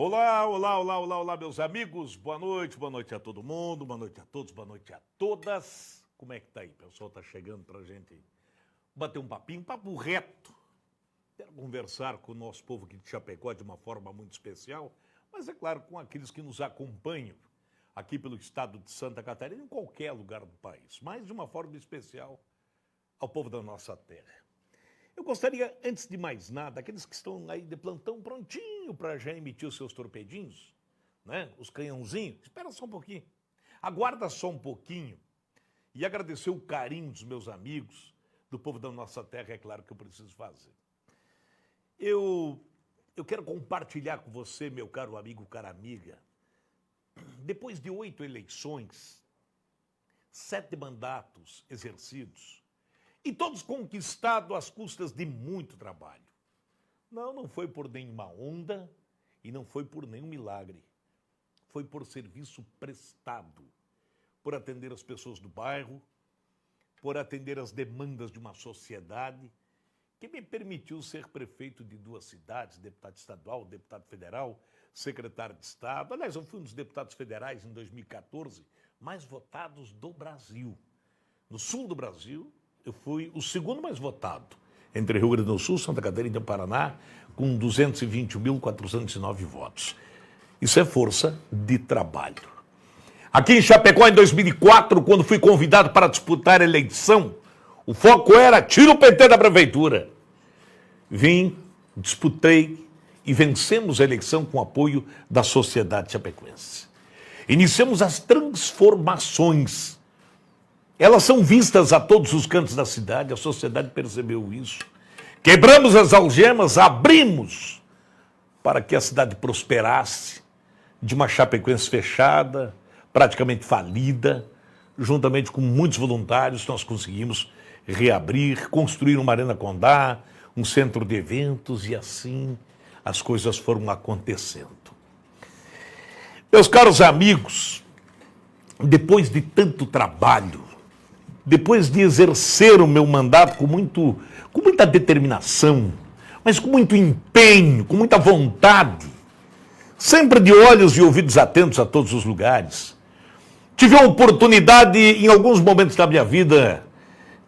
Olá, olá, olá, olá, olá, meus amigos. Boa noite a todo mundo, boa noite a todos, boa noite a todas. Como é que tá aí? O pessoal tá chegando pra gente bater um papinho, papo reto. Quero conversar com o nosso povo aqui de Chapecó de uma forma muito especial, mas é claro, com aqueles que nos acompanham aqui pelo estado de Santa Catarina, em qualquer lugar do país, mas de uma forma especial ao povo da nossa terra. Eu gostaria, antes de mais nada, aqueles que estão aí de plantão prontinho para já emitir os seus torpedinhos, né? Os canhãozinhos, espera só um pouquinho, aguarda só um pouquinho e agradecer o carinho dos meus amigos, do povo da nossa terra, é claro que eu preciso fazer. Eu quero compartilhar com você, meu caro amigo, cara amiga, depois de 8 eleições, 7 mandatos exercidos, e todos conquistados às custas de muito trabalho. Não foi por nenhuma onda e não foi por nenhum milagre. Foi por serviço prestado, por atender as pessoas do bairro, por atender as demandas de uma sociedade que me permitiu ser prefeito de 2 cidades, deputado estadual, deputado federal, secretário de Estado. Aliás, eu fui um dos deputados federais em 2014 mais votados do Brasil. No sul do Brasil, eu fui o segundo mais votado, entre Rio Grande do Sul, Santa Catarina e Paraná, com 220.409 votos. Isso é força de trabalho. Aqui em Chapecó, em 2004, quando fui convidado para disputar a eleição, o foco era tira o PT da prefeitura. Vim, disputei e vencemos a eleição com o apoio da sociedade chapecoense. Iniciamos as transformações. Elas são vistas a todos os cantos da cidade, a sociedade percebeu isso. Quebramos as algemas, abrimos para que a cidade prosperasse, de uma Chapecoense fechada, praticamente falida, juntamente com muitos voluntários, nós conseguimos reabrir, construir uma Arena Condá, um centro de eventos, e assim as coisas foram acontecendo. Meus caros amigos, depois de tanto trabalho, depois de exercer o meu mandato com muita determinação, mas com muito empenho, com muita vontade, sempre de olhos e ouvidos atentos a todos os lugares, tive a oportunidade, em alguns momentos da minha vida,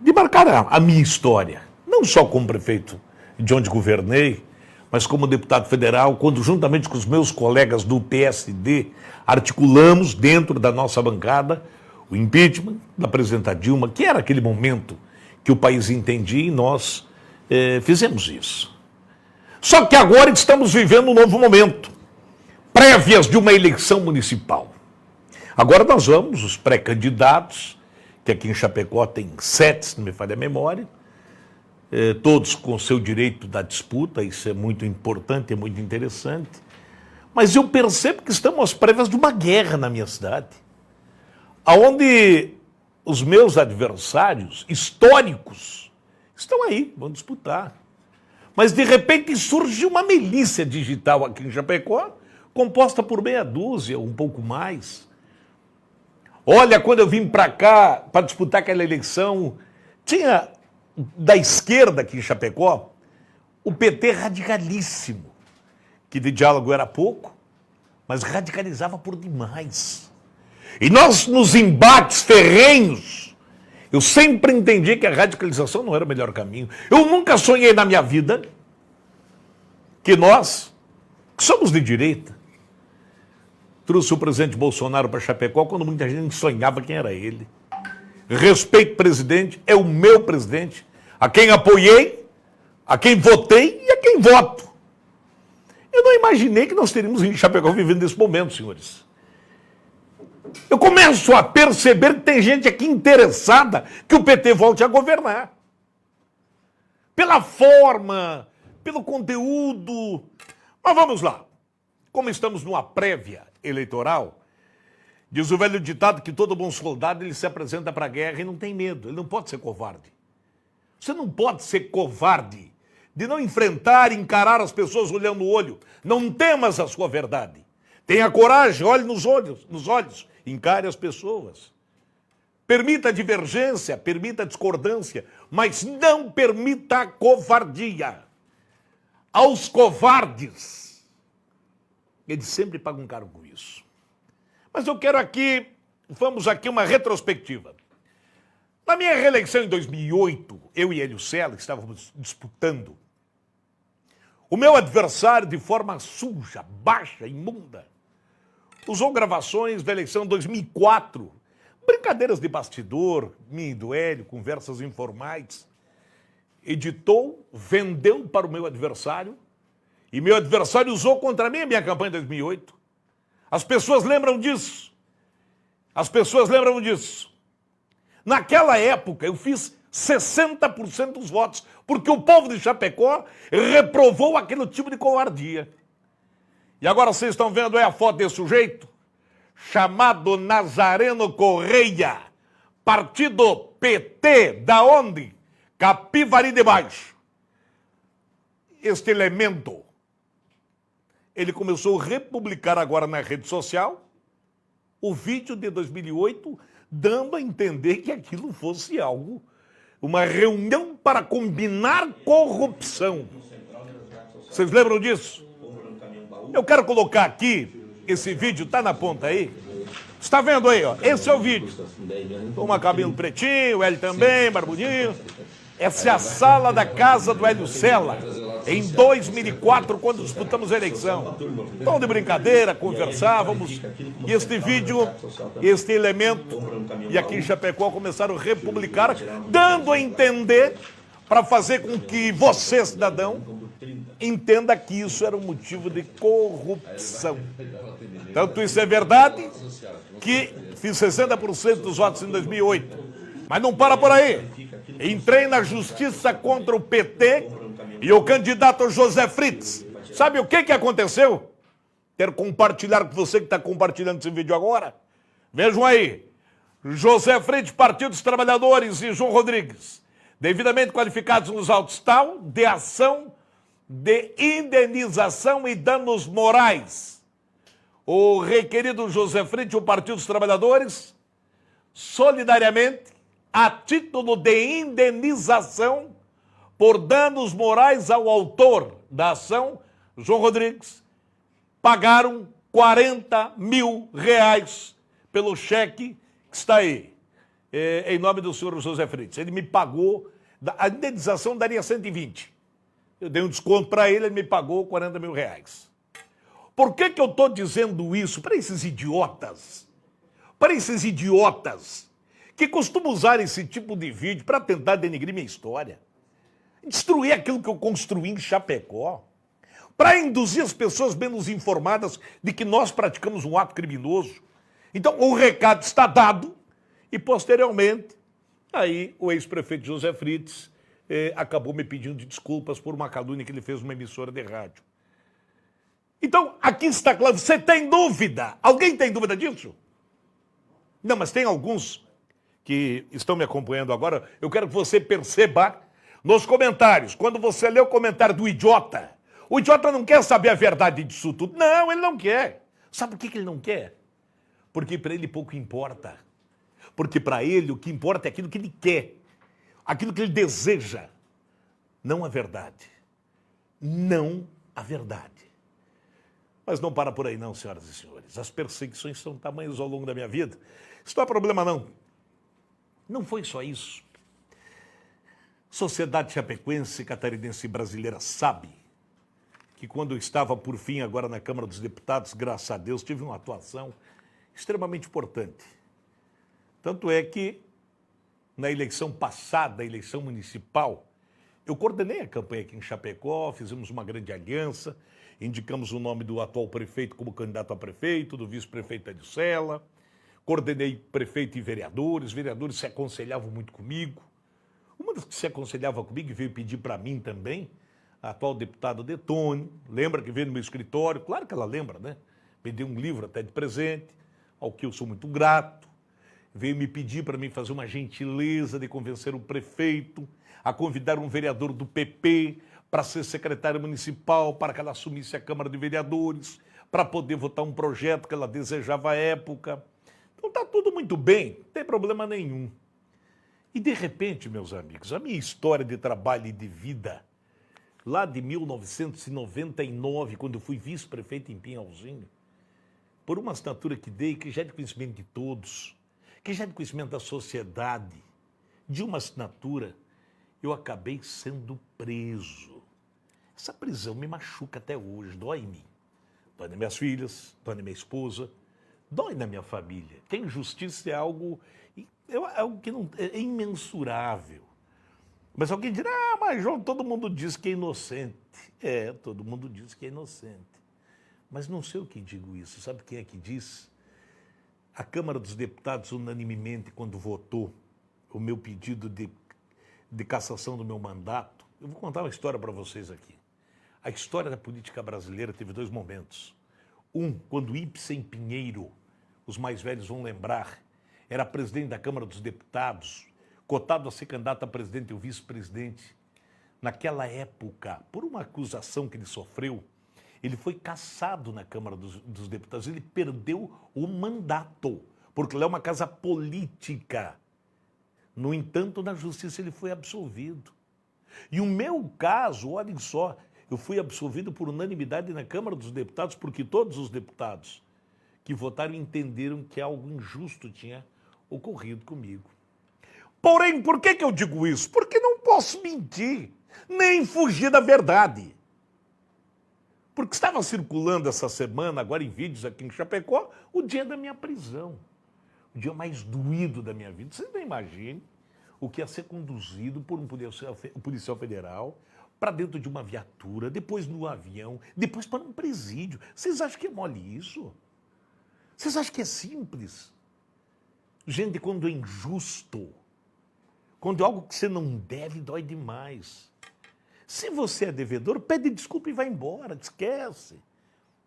de marcar a minha história, não só como prefeito de onde governei, mas como deputado federal, quando juntamente com os meus colegas do PSD, articulamos dentro da nossa bancada o impeachment da presidenta Dilma, que era aquele momento que o país entendia, e nós fizemos isso. Só que agora estamos vivendo um novo momento, prévias de uma eleição municipal. Agora nós vamos, os pré-candidatos, que aqui em Chapecó tem 7, se não me falha a memória, todos com seu direito da disputa, isso é muito importante, é muito interessante, mas eu percebo que estamos às prévias de uma guerra na minha cidade, onde os meus adversários históricos estão aí, vão disputar. Mas, de repente, surge uma milícia digital aqui em Chapecó, composta por meia dúzia, um pouco mais. Olha, quando eu vim para cá para disputar aquela eleição, tinha da esquerda aqui em Chapecó o PT radicalíssimo, que de diálogo era pouco, mas radicalizava por demais. E nós, nos embates ferrenhos, eu sempre entendi que a radicalização não era o melhor caminho. Eu nunca sonhei na minha vida que nós, que somos de direita, trouxe o presidente Bolsonaro para Chapecó quando muita gente sonhava quem era ele. Respeito o presidente, é o meu presidente, a quem apoiei, a quem votei e a quem voto. Eu não imaginei que nós teríamos em Chapecó vivendo nesse momento, senhores. Eu começo a perceber que tem gente aqui interessada que o PT volte a governar. Pela forma, pelo conteúdo. Mas vamos lá. Como estamos numa prévia eleitoral, diz o velho ditado que todo bom soldado ele se apresenta para a guerra e não tem medo, ele não pode ser covarde. Você não pode ser covarde de não enfrentar e encarar as pessoas olhando no olho. Não temas a sua verdade. Tenha coragem, olhe nos olhos, encare as pessoas. Permita a divergência, permita a discordância, mas não permita a covardia. Aos covardes, Eles sempre pagam caro com isso. Mas eu quero aqui, vamos aqui uma retrospectiva. Na minha reeleição em 2008, eu e Hélio Cella estávamos disputando. O meu adversário, de forma suja, baixa, imunda, usou gravações da eleição de 2004, brincadeiras de bastidor, minha e do Hélio, conversas informais. Editou, vendeu para o meu adversário, e meu adversário usou contra mim a minha campanha de 2008. As pessoas lembram disso. As pessoas lembram disso. Naquela época, eu fiz 60% dos votos, porque o povo de Chapecó reprovou aquele tipo de covardia. E agora vocês estão vendo aí a foto desse sujeito, chamado Nazareno Correia, partido PT, da onde? Capivari de Baixo. Este elemento, ele começou a republicar agora na rede social o vídeo de 2008, dando a entender que aquilo fosse algo, uma reunião para combinar corrupção. Vocês lembram disso? Eu quero colocar aqui, esse vídeo está na ponta aí. Está vendo aí, ó? Esse é o vídeo. Toma cabelo pretinho, ele também, barbudinho. Essa é a sala da casa do Hélio Cella, em 2004, quando disputamos a eleição. Então, de brincadeira, conversávamos, e este vídeo, este elemento, e aqui em Chapecó começaram a republicar, dando a entender, para fazer com que você, cidadão, entenda que isso era um motivo de corrupção. Tanto isso é verdade, que fiz 60% dos votos em 2008. Mas não para por aí. Entrei na justiça contra o PT e o candidato José Fritz. Sabe o que aconteceu? Quero compartilhar com você que está compartilhando esse vídeo agora. Vejam aí. José Fritz, Partido dos Trabalhadores, e João Rodrigues, devidamente qualificados nos autos tal de ação de indenização e danos morais. O requerido José Fritz, o Partido dos Trabalhadores, solidariamente, a título de indenização por danos morais ao autor da ação, João Rodrigues, pagaram R$40 mil pelo cheque que está aí, em nome do senhor José Fritz. Ele me pagou, a indenização daria 120. Eu dei um desconto para ele, ele me pagou R$40 mil. Por que eu estou dizendo isso para esses idiotas? Para esses idiotas que costumam usar esse tipo de vídeo para tentar denegrir minha história, destruir aquilo que eu construí em Chapecó, para induzir as pessoas menos informadas de que nós praticamos um ato criminoso. Então, o recado está dado e, posteriormente, aí o ex-prefeito José Fritz acabou me pedindo desculpas por uma calúnia que ele fez numa emissora de rádio. Então, aqui está claro, você tem dúvida? Alguém tem dúvida disso? Não, mas tem alguns que estão me acompanhando agora, eu quero que você perceba nos comentários, quando você lê o comentário do idiota, o idiota não quer saber a verdade disso tudo. Não, ele não quer. Sabe por que ele não quer? Porque para ele pouco importa. Porque para ele o que importa é aquilo que ele quer, aquilo que ele deseja, não a verdade. Não a verdade. Mas não para por aí não, senhoras e senhores. As perseguições são tamanhos ao longo da minha vida. Isso não é problema não. Não foi só isso. Sociedade chapecoense, catarinense e brasileira sabe que quando eu estava, por fim, agora na Câmara dos Deputados, graças a Deus, tive uma atuação extremamente importante. Tanto é que, na eleição passada, a eleição municipal, eu coordenei a campanha aqui em Chapecó, fizemos uma grande aliança, indicamos o nome do atual prefeito como candidato a prefeito, do vice-prefeito Hélio Cella, coordenei prefeito e vereadores se aconselhavam muito comigo. Uma das que se aconselhava comigo e veio pedir para mim também, a atual deputada Detone, lembra que veio no meu escritório? Claro que ela lembra, né? Me deu um livro até de presente, ao que eu sou muito grato. Veio me pedir para mim fazer uma gentileza de convencer o prefeito a convidar um vereador do PP para ser secretário municipal, para que ela assumisse a Câmara de Vereadores, para poder votar um projeto que ela desejava à época. Então está tudo muito bem, não tem problema nenhum. E de repente, meus amigos, a minha história de trabalho e de vida lá de 1999, quando eu fui vice-prefeito em Pinhalzinho, por uma assinatura que dei, que já é de conhecimento de todos, que já é de conhecimento da sociedade, de uma assinatura, eu acabei sendo preso. Essa prisão me machuca até hoje, dói em mim. Dói nas minhas filhas, dói na minha esposa, dói na minha família. Que a injustiça é algo que não, é imensurável. Mas alguém dirá, mas João, todo mundo diz que é inocente. É, todo mundo diz que é inocente. Mas não sei o que digo isso. Sabe quem é que diz? A Câmara dos Deputados, unanimemente, quando votou o meu pedido de cassação do meu mandato, eu vou contar uma história para vocês aqui. A história da política brasileira teve dois momentos. Um, quando Ibsen Pinheiro, os mais velhos vão lembrar, era presidente da Câmara dos Deputados, cotado a ser candidato a presidente e o vice-presidente. Naquela época, por uma acusação que ele sofreu, ele foi cassado na Câmara dos Deputados. Ele perdeu o mandato, porque lá é uma casa política. No entanto, na justiça ele foi absolvido. E o meu caso, olhem só, eu fui absolvido por unanimidade na Câmara dos Deputados, porque todos os deputados que votaram entenderam que algo injusto tinha ocorrido comigo. Porém, por que eu digo isso? Porque não posso mentir, nem fugir da verdade. Porque estava circulando essa semana, agora em vídeos aqui em Chapecó, o dia da minha prisão. O dia mais doído da minha vida. Vocês não imaginam o que ia ser conduzido por um policial federal para dentro de uma viatura, depois no avião, depois para um presídio. Vocês acham que é mole isso? Vocês acham que é simples? Gente, quando é injusto, quando é algo que você não deve, dói demais. Se você é devedor, pede desculpa e vai embora, esquece.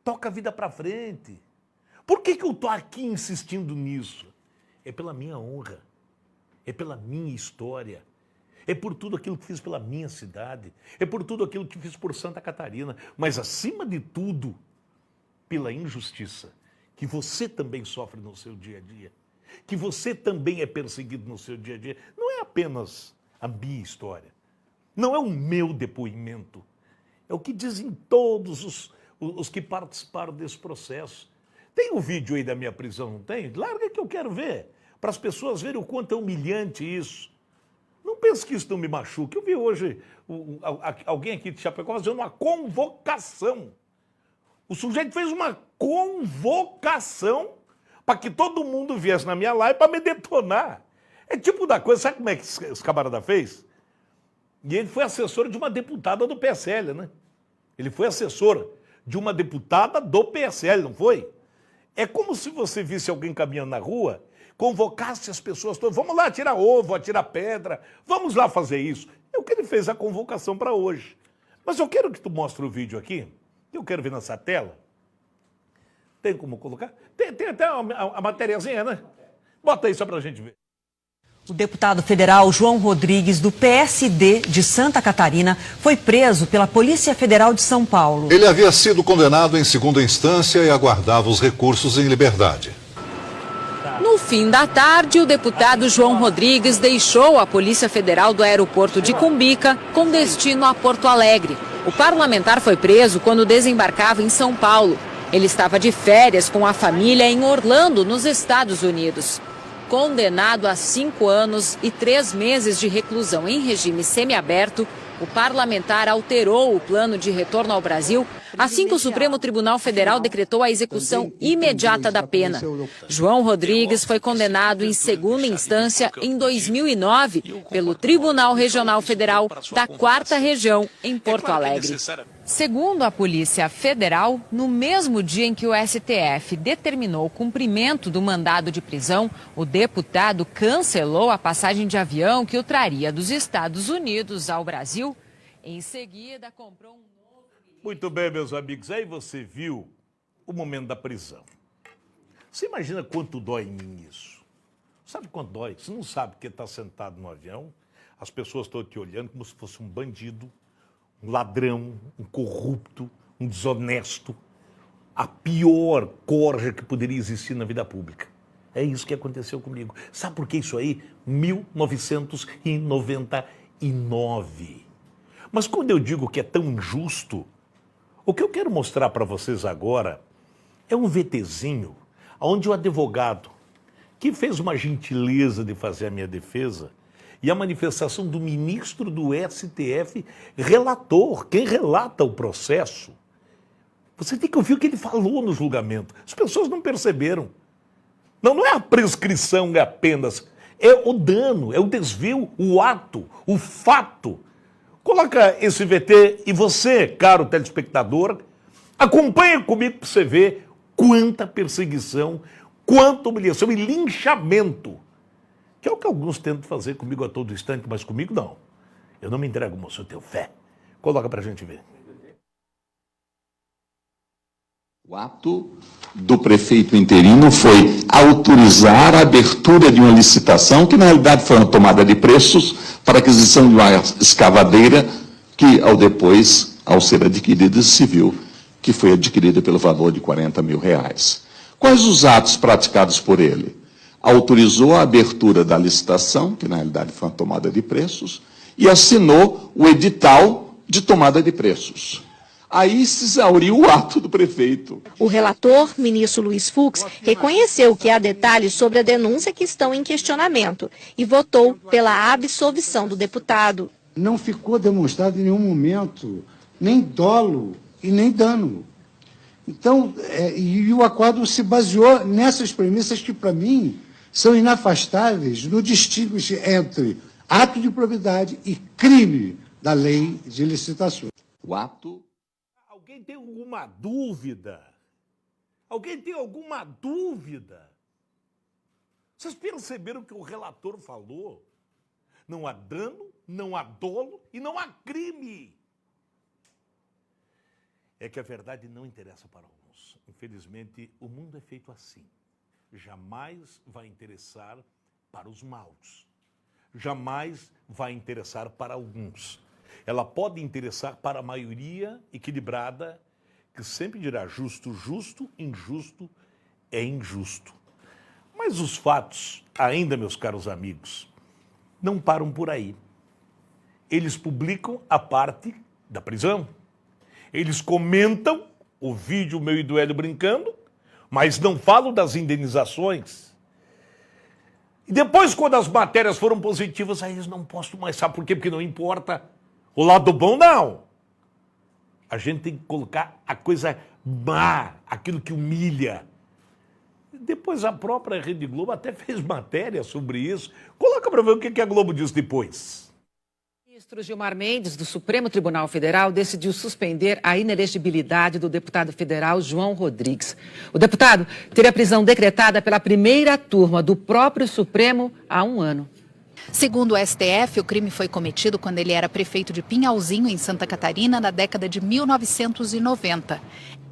Toca a vida para frente. Por que eu estou aqui insistindo nisso? É pela minha honra, é pela minha história, é por tudo aquilo que fiz pela minha cidade, é por tudo aquilo que fiz por Santa Catarina, mas acima de tudo, pela injustiça que você também sofre no seu dia a dia, que você também é perseguido no seu dia a dia. Não é apenas a minha história, não é o meu depoimento, é o que dizem todos os que participaram desse processo. Tem um vídeo aí da minha prisão, não tem? Larga que eu quero ver, para as pessoas verem o quanto é humilhante isso. Não pense que isso não me machuca. Eu vi hoje alguém aqui de Chapecó fazendo uma convocação. O sujeito fez uma convocação para que todo mundo viesse na minha live para me detonar. É tipo da coisa, sabe como é que esse camarada fez? E ele foi assessor de uma deputada do PSL, né? Ele foi assessor de uma deputada do PSL, não foi? É como se você visse alguém caminhando na rua, convocasse as pessoas todas, vamos lá atirar ovo, atirar pedra, vamos lá fazer isso. É o que ele fez a convocação para hoje. Mas eu quero que tu mostre o vídeo aqui, eu quero ver nessa tela. Tem como colocar? Tem até a matériazinha, né? Bota aí só pra gente ver. O deputado federal João Rodrigues, do PSD de Santa Catarina, foi preso pela Polícia Federal de São Paulo. Ele havia sido condenado em segunda instância e aguardava os recursos em liberdade. No fim da tarde, o deputado João Rodrigues deixou a Polícia Federal do aeroporto de Cumbica com destino a Porto Alegre. O parlamentar foi preso quando desembarcava em São Paulo. Ele estava de férias com a família em Orlando, nos Estados Unidos. Condenado a 5 anos e 3 meses de reclusão em regime semiaberto, o parlamentar alterou o plano de retorno ao Brasil assim que o Supremo Tribunal Federal decretou a execução imediata da pena. João Rodrigues foi condenado em segunda instância em 2009 pelo Tribunal Regional Federal da 4ª Região, em Porto Alegre. Segundo a Polícia Federal, no mesmo dia em que o STF determinou o cumprimento do mandado de prisão, o deputado cancelou a passagem de avião que o traria dos Estados Unidos ao Brasil. Em seguida, comprou um novo... Muito bem, meus amigos. Aí você viu o momento da prisão. Você imagina quanto dói em mim isso? Sabe quanto dói? Você não sabe porque está sentado no avião, as pessoas estão te olhando como se fosse um bandido, um ladrão, um corrupto, um desonesto, a pior corja que poderia existir na vida pública. É isso que aconteceu comigo. Sabe por que isso aí? 1999. Mas quando eu digo que é tão injusto, o que eu quero mostrar para vocês agora é um VTzinho onde o advogado, que fez uma gentileza de fazer a minha defesa, e a manifestação do ministro do STF, relator, quem relata o processo. Você tem que ouvir o que ele falou no julgamento. As pessoas não perceberam. Não é a prescrição apenas, é o dano, é o desvio, o ato, o fato. Coloca esse VT e você, caro telespectador, acompanha comigo para você ver quanta perseguição, quanta humilhação e linchamento, que é o que alguns tentam fazer comigo a todo instante, mas comigo não. Eu não me entrego, moço, eu tenho fé. Coloca para a gente ver. O ato do prefeito interino foi autorizar a abertura de uma licitação, que na realidade foi uma tomada de preços para aquisição de uma escavadeira que, ao ser adquirida, se viu que foi adquirida pelo valor de R$40 mil. Quais os atos praticados por ele? Autorizou a abertura da licitação, que na realidade foi uma tomada de preços, e assinou o edital de tomada de preços. Aí se exauriu o ato do prefeito. O relator, ministro Luiz Fux, reconheceu que há detalhes sobre a denúncia que estão em questionamento e votou pela absolvição do deputado. Não ficou demonstrado em nenhum momento nem dolo e nem dano. Então, e o acordo se baseou nessas premissas que, para mim, são inafastáveis no distinguish entre ato de improbidade e crime da lei de licitações. O ato... Alguém tem alguma dúvida? Alguém tem alguma dúvida? Vocês perceberam o que o relator falou? Não há dano, não há dolo e não há crime. É que a verdade não interessa para alguns. Infelizmente, o mundo é feito assim. Jamais vai interessar para os maus. Jamais vai interessar para alguns. Ela pode interessar para a maioria equilibrada, que sempre dirá justo, justo, injusto é injusto. Mas os fatos, ainda, meus caros amigos, não param por aí. Eles publicam a parte da prisão. Eles comentam o vídeo meu e do Hélio brincando, mas não falam das indenizações. E depois, quando as matérias foram positivas, aí eles não postam mais. Sabe por quê? Porque não importa. O lado bom, não. A gente tem que colocar a coisa má, aquilo que humilha. Depois a própria Rede Globo até fez matéria sobre isso. Coloca para ver o que a Globo diz depois. O ministro Gilmar Mendes, do Supremo Tribunal Federal, decidiu suspender a inelegibilidade do deputado federal João Rodrigues. O deputado teria prisão decretada pela primeira turma do próprio Supremo há 1 ano. Segundo o STF, o crime foi cometido quando ele era prefeito de Pinhalzinho, em Santa Catarina, na década de 1990.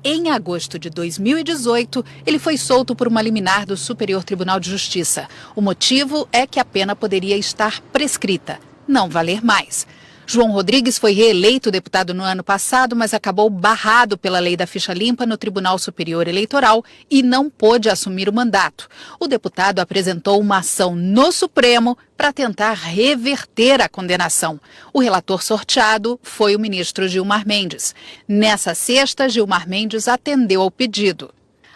Em agosto de 2018, ele foi solto por uma liminar do Superior Tribunal de Justiça. O motivo é que a pena poderia estar prescrita, não valer mais. João Rodrigues foi reeleito deputado no ano passado, mas acabou barrado pela lei da ficha limpa no Tribunal Superior Eleitoral e não pôde assumir o mandato. O deputado apresentou uma ação no Supremo para tentar reverter a condenação. O relator sorteado foi o ministro Gilmar Mendes. Nessa sexta, Gilmar Mendes atendeu ao pedido.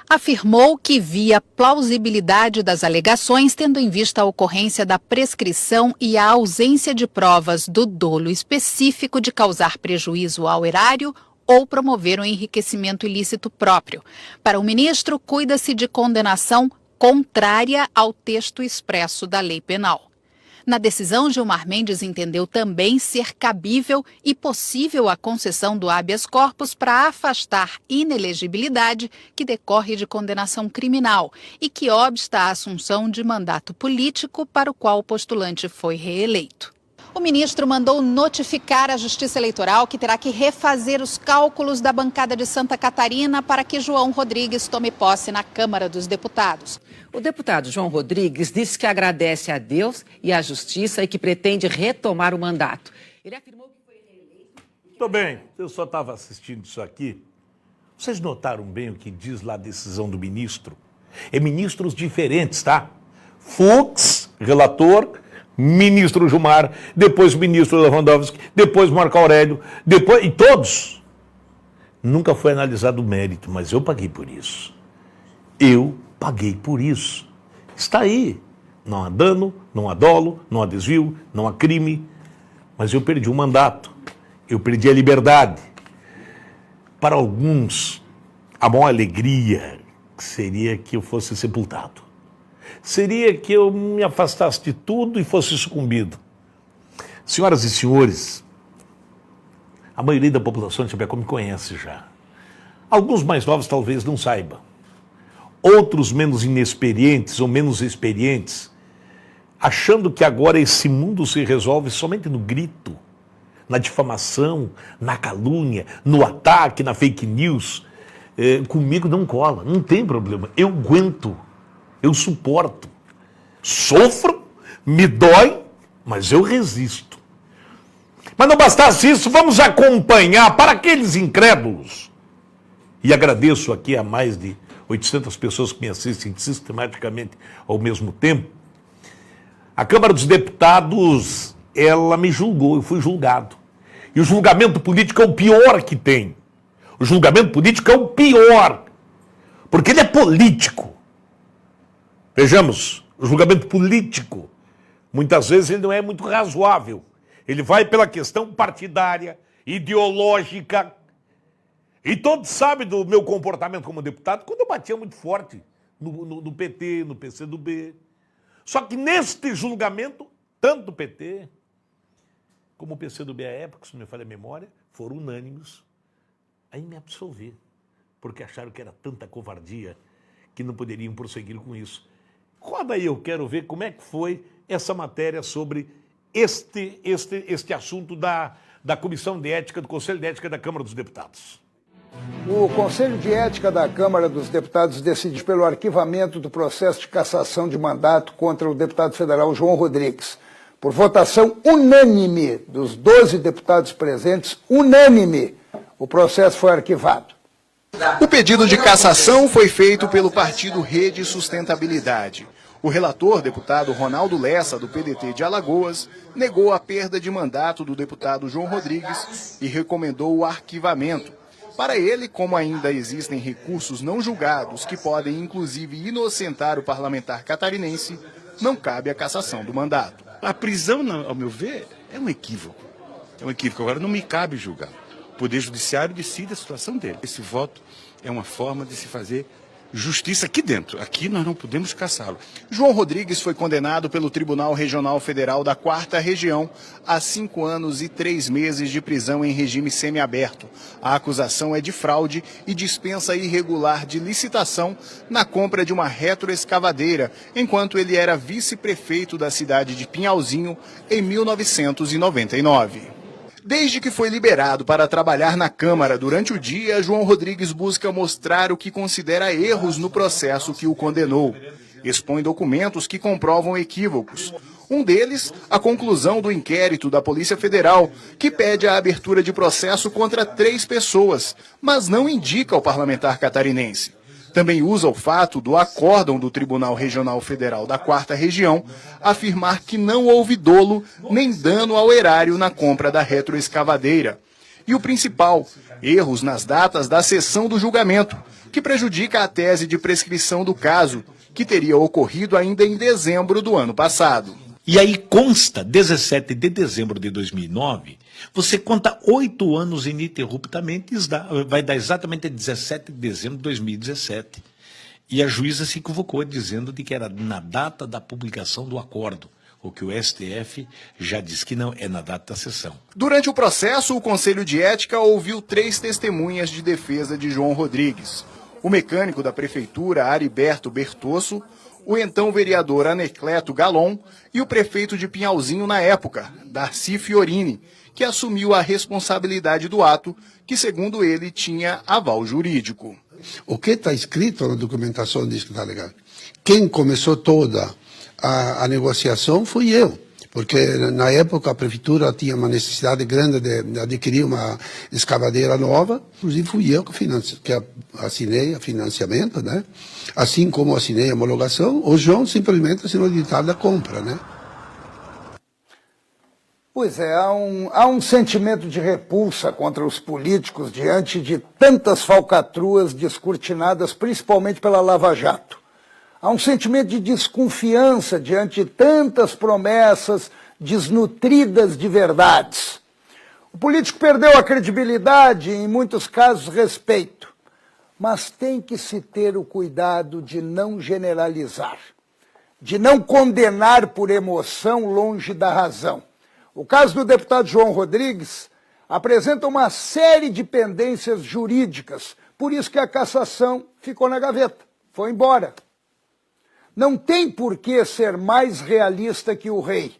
Afirmou que via plausibilidade das alegações, tendo em vista a ocorrência da prescrição e a ausência de provas do dolo específico de causar prejuízo ao erário ou promover um enriquecimento ilícito próprio. Para o ministro, cuida-se de condenação contrária ao texto expresso da lei penal. Na decisão, Gilmar Mendes entendeu também ser cabível e possível a concessão do habeas corpus para afastar inelegibilidade que decorre de condenação criminal e que obsta à assunção de mandato político para o qual o postulante foi reeleito. O ministro mandou notificar a Justiça Eleitoral que terá que refazer os cálculos da bancada de Santa Catarina para que João Rodrigues tome posse na Câmara dos Deputados. O deputado João Rodrigues disse que agradece a Deus e à Justiça e que pretende retomar o mandato. Ele afirmou que foi reeleito... Muito bem, eu só estava assistindo isso aqui. Vocês notaram bem o que diz lá a decisão do ministro? É ministros diferentes, tá? Fux, relator, ministro Gilmar, depois o ministro Lewandowski, depois Marco Aurélio, e todos. Nunca foi analisado o mérito, mas eu paguei por isso. Eu paguei por isso. Está aí. Não há dano, não há dolo, não há desvio, não há crime, mas eu perdi o mandato, eu perdi a liberdade. Para alguns, a maior alegria seria que eu fosse sepultado. Seria que eu me afastasse de tudo e fosse sucumbido. Senhoras e senhores, a maioria da população de Chapecó me conhece já. Alguns mais novos talvez não saibam. Outros menos inexperientes ou menos experientes, achando que agora esse mundo se resolve somente no grito, na difamação, na calúnia, no ataque, na fake news. Comigo não cola, não tem problema. Eu aguento, eu suporto. Sofro, me dói, mas eu resisto. Mas não bastasse isso, vamos acompanhar para aqueles incrédulos. E agradeço aqui a mais de 800 pessoas que me assistem sistematicamente ao mesmo tempo. A Câmara dos Deputados, ela me julgou, eu fui julgado. E o julgamento político é o pior que tem. O julgamento político é o pior, porque ele é político. Vejamos, o julgamento político, muitas vezes ele não é muito razoável. Ele vai pela questão partidária, ideológica. E todos sabem do meu comportamento como deputado, quando eu batia muito forte no PT, no PCdoB. Só que neste julgamento, tanto o PT como o PCdoB à época, se não me falha a memória, foram unânimes a me absolver, porque acharam que era tanta covardia que não poderiam prosseguir com isso. Roda aí, eu quero ver como é que foi essa matéria sobre este assunto da Comissão de Ética, do Conselho de Ética da Câmara dos Deputados. O Conselho de Ética da Câmara dos Deputados decide pelo arquivamento do processo de cassação de mandato contra o deputado federal João Rodrigues. Por votação unânime dos 12 deputados presentes, unânime, o processo foi arquivado. O pedido de cassação foi feito pelo partido Rede Sustentabilidade. O relator, deputado Ronaldo Lessa, do PDT de Alagoas, negou a perda de mandato do deputado João Rodrigues e recomendou o arquivamento. Para ele, como ainda existem recursos não julgados que podem inclusive inocentar o parlamentar catarinense, não cabe a cassação do mandato. A prisão, ao meu ver, é um equívoco. É um equívoco. Agora, não me cabe julgar. O Poder Judiciário decide a situação dele. Esse voto é uma forma de se fazer justiça aqui dentro. Aqui nós não podemos caçá-lo. João Rodrigues foi condenado pelo Tribunal Regional Federal da 4ª Região a 5 anos e 3 meses de prisão em regime semiaberto. A acusação é de fraude e dispensa irregular de licitação na compra de uma retroescavadeira, enquanto ele era vice-prefeito da cidade de Pinhalzinho em 1999. Desde que foi liberado para trabalhar na Câmara durante o dia, João Rodrigues busca mostrar o que considera erros no processo que o condenou. Expõe documentos que comprovam equívocos. Um deles, a conclusão do inquérito da Polícia Federal, que pede a abertura de processo contra 3 pessoas, mas não indica ao parlamentar catarinense. Também usa o fato do acórdão do Tribunal Regional Federal da 4ª Região afirmar que não houve dolo nem dano ao erário na compra da retroescavadeira. E o principal, erros nas datas da sessão do julgamento, que prejudica a tese de prescrição do caso, que teria ocorrido ainda em dezembro do ano passado. E aí consta, 17 de dezembro de 2009, você conta 8 anos ininterruptamente, vai dar exatamente 17 de dezembro de 2017. E a juíza se equivocou dizendo de que era na data da publicação do acordo, o que o STF já disse que não, é na data da sessão. Durante o processo, o Conselho de Ética ouviu 3 testemunhas de defesa de João Rodrigues. O mecânico da prefeitura, Ariberto Bertosso, o então vereador Anecleto Galon e o prefeito de Pinhalzinho na época, Darcy Fiorini, que assumiu a responsabilidade do ato, que segundo ele tinha aval jurídico. O que está escrito na documentação diz que está legal. Quem começou toda a negociação fui eu, porque na época a prefeitura tinha uma necessidade grande de adquirir uma escavadeira nova, inclusive fui eu que assinei o financiamento, né? Assim como assinei a homologação, o João simplesmente assinou o ditado da compra, né? Pois é, há um sentimento de repulsa contra os políticos diante de tantas falcatruas descortinadas, principalmente pela Lava Jato. Há um sentimento de desconfiança diante de tantas promessas desnutridas de verdades. O político perdeu a credibilidade e, em muitos casos, respeito. Mas tem que se ter o cuidado de não generalizar, de não condenar por emoção longe da razão. O caso do deputado João Rodrigues apresenta uma série de pendências jurídicas, por isso que a cassação ficou na gaveta, foi embora. Não tem por que ser mais realista que o rei.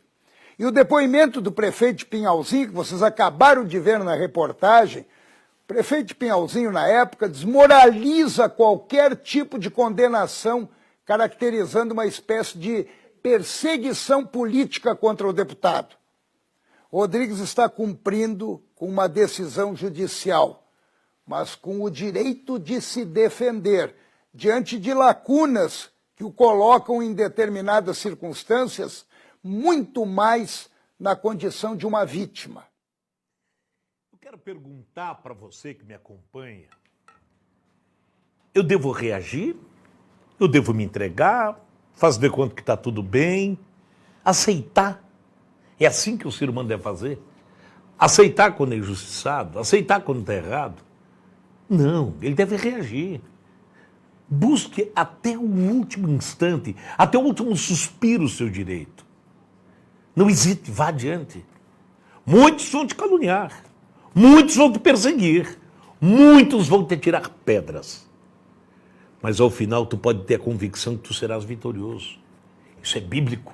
E o depoimento do prefeito de Pinhalzinho, que vocês acabaram de ver na reportagem, o prefeito de Pinhalzinho, na época, desmoraliza qualquer tipo de condenação, caracterizando uma espécie de perseguição política contra o deputado. Rodrigues está cumprindo com uma decisão judicial, mas com o direito de se defender diante de lacunas que o colocam em determinadas circunstâncias muito mais na condição de uma vítima. Eu quero perguntar para você que me acompanha, eu devo reagir? Eu devo me entregar? Fazer de conta que está tudo bem? Aceitar? É assim que o ser humano deve fazer? Aceitar quando é injustiçado? Aceitar quando está errado? Não, ele deve reagir. Busque até o último instante, até o último suspiro o seu direito. Não hesite, vá adiante. Muitos vão te caluniar, muitos vão te perseguir, muitos vão te tirar pedras. Mas ao final tu pode ter a convicção que tu serás vitorioso. Isso é bíblico.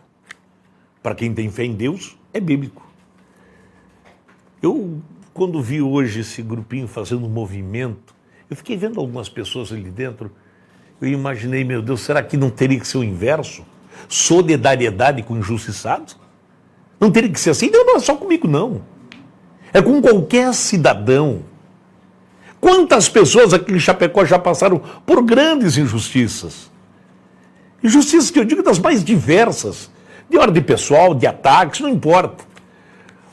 Para quem tem fé em Deus, é bíblico. Eu, quando vi hoje esse grupinho fazendo um movimento, eu fiquei vendo algumas pessoas ali dentro, eu imaginei, meu Deus, será que não teria que ser o inverso? Solidariedade com injustiçados? Não teria que ser assim? Não é só comigo, não. É com qualquer cidadão. Quantas pessoas aqui em Chapecó já passaram por grandes injustiças? Injustiças que eu digo das mais diversas, de ordem pessoal, de ataques, não importa.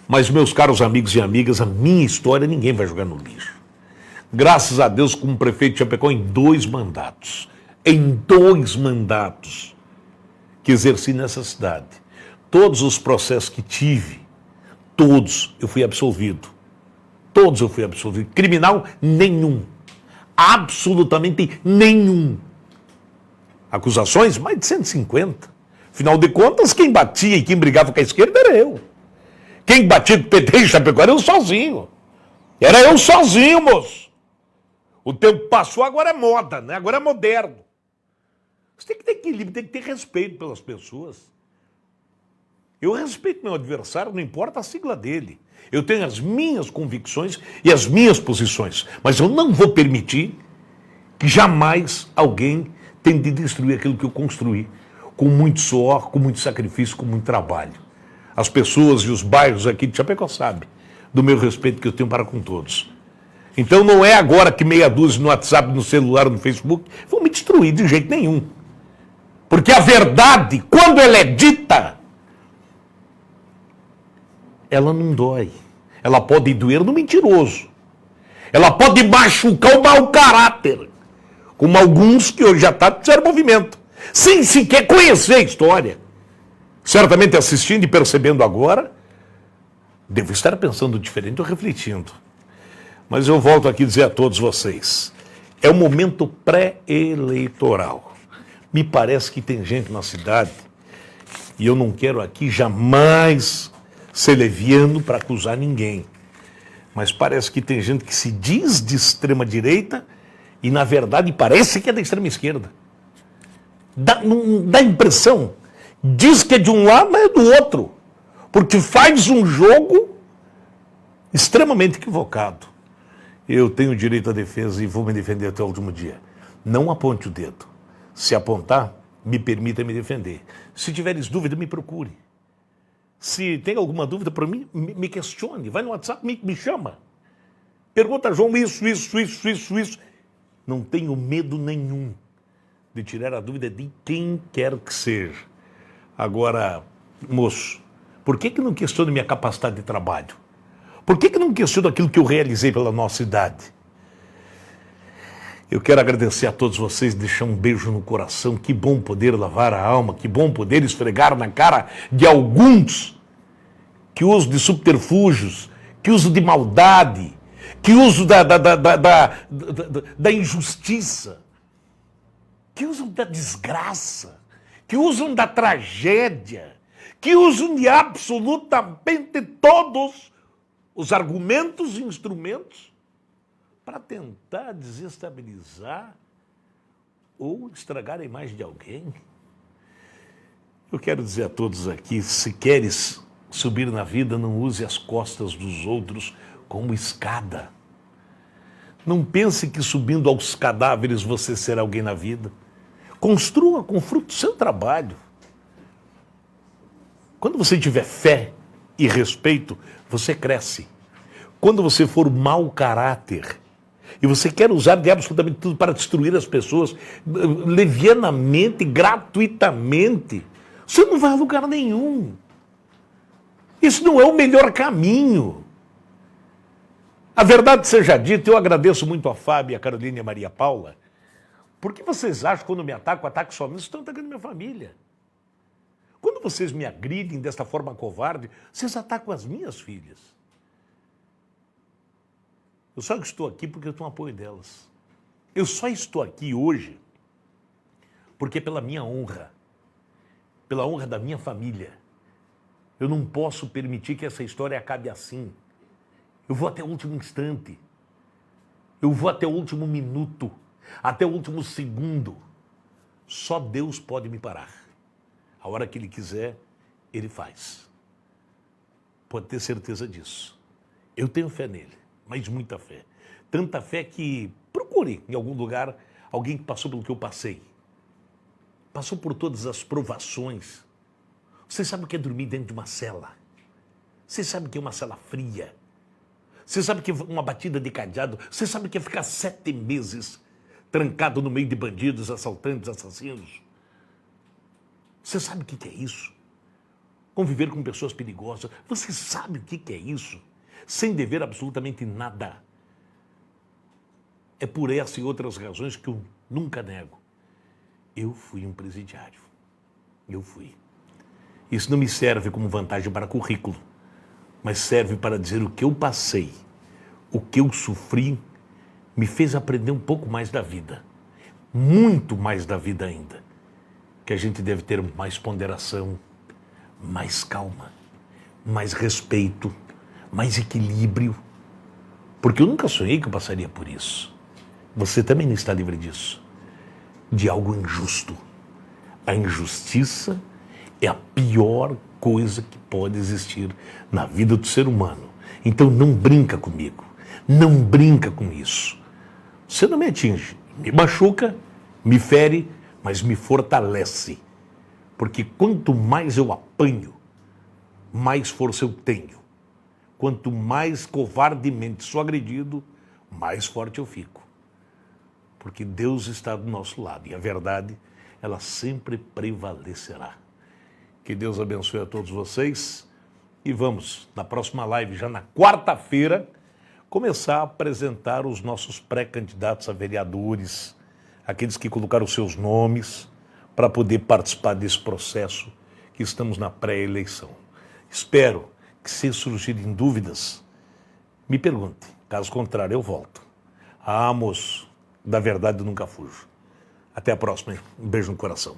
Mas, meus caros amigos e amigas, a minha história ninguém vai jogar no lixo. Graças a Deus, como prefeito de Chapecó, em 2 mandatos. Em 2 mandatos que exerci nessa cidade. Todos os processos que tive, todos eu fui absolvido. Todos eu fui absolvido. Criminal, nenhum. Absolutamente nenhum. Acusações, mais de 150. Afinal de contas, quem batia e quem brigava com a esquerda era eu. Quem batia com o PT em Chapecó era eu sozinho. Era eu sozinho, moço. O tempo passou, agora é moda, né? Agora é moderno. Você tem que ter equilíbrio, tem que ter respeito pelas pessoas. Eu respeito meu adversário, não importa a sigla dele. Eu tenho as minhas convicções e as minhas posições. Mas eu não vou permitir que jamais alguém tente destruir aquilo que eu construí. Com muito suor, com muito sacrifício, com muito trabalho. As pessoas e os bairros aqui de Chapecó sabem do meu respeito que eu tenho para com todos. Então não é agora que meia dúzia no WhatsApp, no celular, no Facebook, vão me destruir de jeito nenhum. Porque a verdade, quando ela é dita, ela não dói. Ela pode doer no mentiroso. Ela pode machucar o mau caráter. Como alguns que hoje já fizeram movimento. Sem sequer conhecer a história. Certamente assistindo e percebendo agora, devo estar pensando diferente ou refletindo. Mas eu volto aqui a dizer a todos vocês, é um momento pré-eleitoral. Me parece que tem gente na cidade, e eu não quero aqui jamais ser leviano para acusar ninguém, mas parece que tem gente que se diz de extrema direita e na verdade parece que é da extrema esquerda. Dá impressão, diz que é de um lado, mas é do outro, porque faz um jogo extremamente equivocado. Eu tenho direito à defesa e vou me defender até o último dia. Não aponte o dedo. Se apontar, me permita me defender. Se tiveres dúvida, me procure. Se tem alguma dúvida para mim, me questione. Vai no WhatsApp, me chama. Pergunta, João, isso. Não tenho medo nenhum de tirar a dúvida de quem quer que seja. Agora, moço, Por que não questiono minha capacidade de trabalho? Por que não questiono aquilo que eu realizei pela nossa idade? Eu quero agradecer a todos vocês, deixar um beijo no coração. Que bom poder lavar a alma, que bom poder esfregar na cara de alguns que usam de subterfúgios, que usam de maldade, que usam da injustiça, que usam da desgraça, que usam da tragédia, que usam de absolutamente todos os argumentos e instrumentos para tentar desestabilizar ou estragar a imagem de alguém. Eu quero dizer a todos aqui, se queres subir na vida, não use as costas dos outros como escada. Não pense que subindo aos cadáveres você será alguém na vida. Construa com fruto do seu trabalho. Quando você tiver fé e respeito, você cresce. Quando você for mau caráter e você quer usar de absolutamente tudo para destruir as pessoas, levianamente, gratuitamente, você não vai a lugar nenhum. Isso não é o melhor caminho. A verdade seja dita, eu agradeço muito a Fábio, a Carolina e a Maria Paula, porque vocês acham que quando me atacam somente, estão atacando minha família. Quando vocês me agridem desta forma covarde, vocês atacam as minhas filhas. Eu só estou aqui porque eu tenho apoio delas. Eu só estou aqui hoje porque pela minha honra, pela honra da minha família, eu não posso permitir que essa história acabe assim. Eu vou até o último instante. Eu vou até o último minuto, até o último segundo. Só Deus pode me parar. A hora que Ele quiser, Ele faz. Pode ter certeza disso. Eu tenho fé nele, mas muita fé. Tanta fé que procure em algum lugar alguém que passou pelo que eu passei. Passou por todas as provações. Você sabe o que é dormir dentro de uma cela? Você sabe o que é uma cela fria? Você sabe o que é uma batida de cadeado? Você sabe o que é ficar 7 meses trancado no meio de bandidos, assaltantes, assassinos? Você sabe o que é isso? Conviver com pessoas perigosas. Você sabe o que é isso? Sem dever absolutamente nada. É por essa e outras razões que eu nunca nego. Eu fui um presidiário. Eu fui. Isso não me serve como vantagem para currículo, mas serve para dizer o que eu passei, o que eu sofri, me fez aprender um pouco mais da vida. Muito mais da vida ainda. Que a gente deve ter mais ponderação, mais calma, mais respeito, mais equilíbrio. Porque eu nunca sonhei que eu passaria por isso. Você também não está livre disso. De algo injusto. A injustiça é a pior coisa que pode existir na vida do ser humano. Então não brinca comigo. Não brinca com isso. Você não me atinge. Me machuca, me fere, mas me fortalece. Porque quanto mais eu apanho, mais força eu tenho. Quanto mais covardemente sou agredido, mais forte eu fico. Porque Deus está do nosso lado. E a verdade, ela sempre prevalecerá. Que Deus abençoe a todos vocês. E vamos, na próxima live, já na quarta-feira, começar a apresentar os nossos pré-candidatos a vereadores, aqueles que colocaram seus nomes para poder participar desse processo que estamos na pré-eleição. Espero que, se surgirem dúvidas, me pergunte. Caso contrário, eu volto. Amos, da verdade eu nunca fujo. Até a próxima. Um beijo no coração.